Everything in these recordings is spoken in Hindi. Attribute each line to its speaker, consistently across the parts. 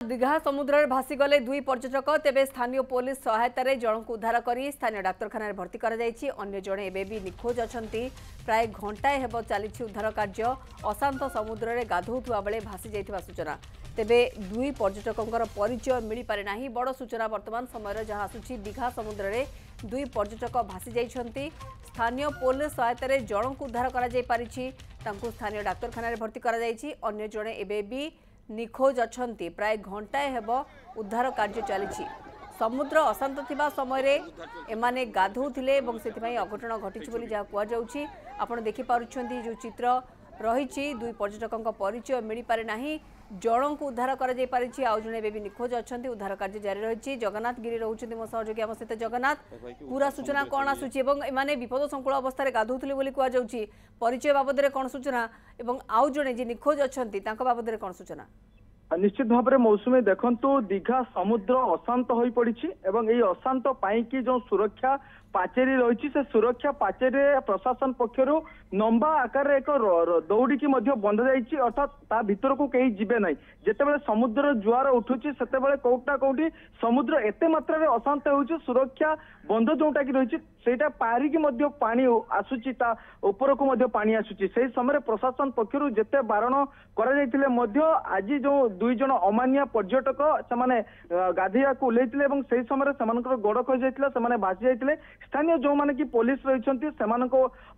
Speaker 1: दीघा समुद्र भासी गले दुई पर्यटक तेबे स्थानीय पुलिस सहायतार जन को उद्धार कर स्थानीय डाक्तखाना भर्ती अन्य जड़े एवं भी निखोज अच्छा प्राय घंटाए हेब चली उद्धार कार्य अशांत समुद्र में गाधौवा बेले भासी जाइथिबा सूचना तेबे दुई पर्यटकों परिचय मिल पारे नाही बड़ सूचना वर्तमान समय जहां आसुची दीघा समुद्र में दुई पर्यटक भासी जाइछंती स्थानीय पुलिस सहायतार जन को उद्धार कर स्थानीय डाक्तखाना भर्ती अन्य जड़े एवं भी निखोज अच्छा प्राय घंटाए हेब उद्धार कार्य चली समुद्र अशांत थिबा समय एमाने गाधौथिले एवं सेथिपई अघटन घटिछि बोली जहा कुआ जाउछि आपण देखि पारुछंती जो चित्र रही दुई पर्यटकों परिचय मिल पारे नाही जन को उद्धार कर आउ जड़े भी निखोज अच्छा उद्धार कार्य जारी रही जगन्नाथ गिरी रोचे मो सहयोगी आम सहित जगन्नाथ पूरा सूचना कौन आसूची एमाने विपद संकुल अवस्था गाधौथिले बोली कुआ जाउछि परिचय बाबद में कौन सूचना एवं आउ जड़े जी निखोज अच्छा बाबद में कौन सूचना
Speaker 2: निश्चित भाव में मौसुमी देखंतु दीघा समुद्र अशांत हो पड़ी एवं यही अशांत पाई जो सुरक्षा पाचेरी रही से सुरक्षा पाचेरी प्रशासन पक्षर लंबा आकार एक दौड़ी की बंध जाइए अर्थात ता भीतर को कहीं जीवे ना जिते समुद्र जुआर उठुची से कौटा कौटी समुद्र एते मात्रा रे अशांत हो सुरक्षा बंध जोटा कि रही सेटा पारिकी पानी आसुची ता ऊपर को पानी आसुची से समय प्रशासन पक्षर जिते बारण कर आज जो दुई जन अमानिया पर्यटक से गाधेया को ओल्लैथिले से समय से गोड़ खसी जाइए भासी जाइए स्थानीय जो माने कि पुलिस रही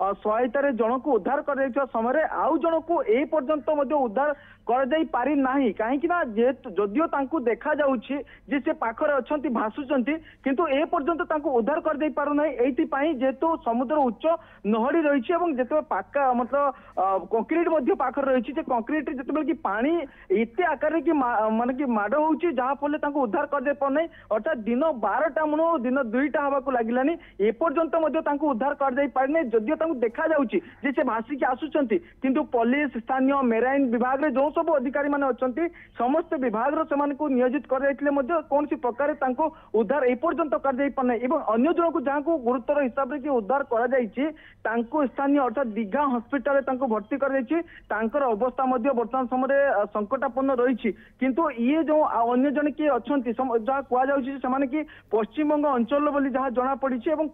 Speaker 2: सहायतार जन को उद्धार कर समय आउ जन को ए पर्यंत उद्धार कर पारि नाही कहीं जदियो तांकु देखा जाउछि जे से पाखरे अछंती भासुचंती किंतु ए पर्यंत तांकु उद्धार कर दे पारु नाही एथि पई जेतु समुद्र उच्च नहड़ी रही एवं जेते पाका मतलब कंक्रीट मध्ये पाखरे रही जे कंक्रीट जेते कि पानी एते आकार कि माने कि माड होउछि जहा फले तांकु उद्धार कर दे पार नाही अर्थात दिन 12टा मुनो दिन 2टा हवा को लागिलानी ए पर्यंत मध्ये तांकु उद्धार कर दे पार नाही जदियो तांकु देखा जाउछि जे से भासी के आसुचंती किंतु पुलिस स्थानीय मेराइन विभाग रे जो सब अधिकारी माने अछंती समस्त विभाग रो समान को नियोजित कर जाइतले मध्ये कोन सी प्रकार तांको उद्धार ए पर्यंत कर जाई पने एवं अन्य जन को जहां को गुरुतर हिसाब रे कि उद्धार कर जाइछि तांको स्थानीय अर्थात दीघा हॉस्पिटल तांको भर्ती कर जाइछि तांकर अवस्था मध्ये वर्तमान समय संकटापन्न रहिछि किंतु ये जो अन्य जन के अछंती जहां कुआ जाउछि से माने कि पश्चिम बंग अंचल बोली जहां जना पड़िछि एवं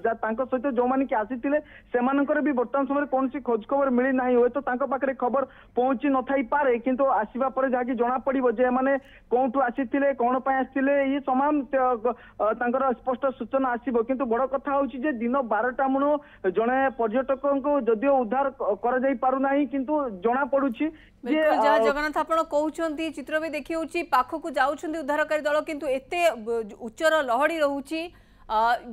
Speaker 2: तांको सहित जो माने कि आसीथिले सेमानकर भी वर्तमान समय कोन सी खोज खबर मिली नाही होय तो तांको पाखरे खबर पहुंची न थाई पारे किंतु आसीबा परे जाकी जना पड़िबो जे माने कोंटू आसीथिले कोन पय आसीथिले ये तमाम तांकर स्पष्ट सूचना आसीबो किंतु बड़ कथा होउछि जे दिन 12टा मुनो जने पर्यटकों को जदियो उद्धार कर जाई पारु नाही किंतु जना पडुछि
Speaker 1: जे जगन्नाथ आपण कहउछंती चित्र भी देखि होउछि पाखो को जाउछंती उद्धारकारी दल किंतु एते उच्चर लहड़ी रहउछि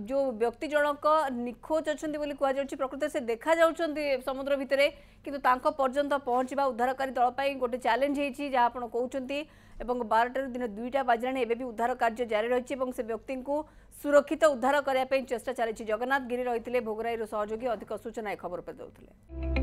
Speaker 1: जो व्यक्ति जनक निखोज अच्छा कहु प्रकृति से देखा जाउछंती समुद्र भितर किंतु तांको पर्यंत पहुँचवा उद्धारकारी दल पाई गोटे चैलेंज होती जहाँ आप कहते 12 दिन 2टा बाजिलानी एबे भी उद्धार कार्य जारी रही से व्यक्ति को सुरक्षित उद्धार करने चेष्टा चली जगन्नाथ गिरी रही भोगराई सहयोगी अधिक सूचना खबर पर देउथिले।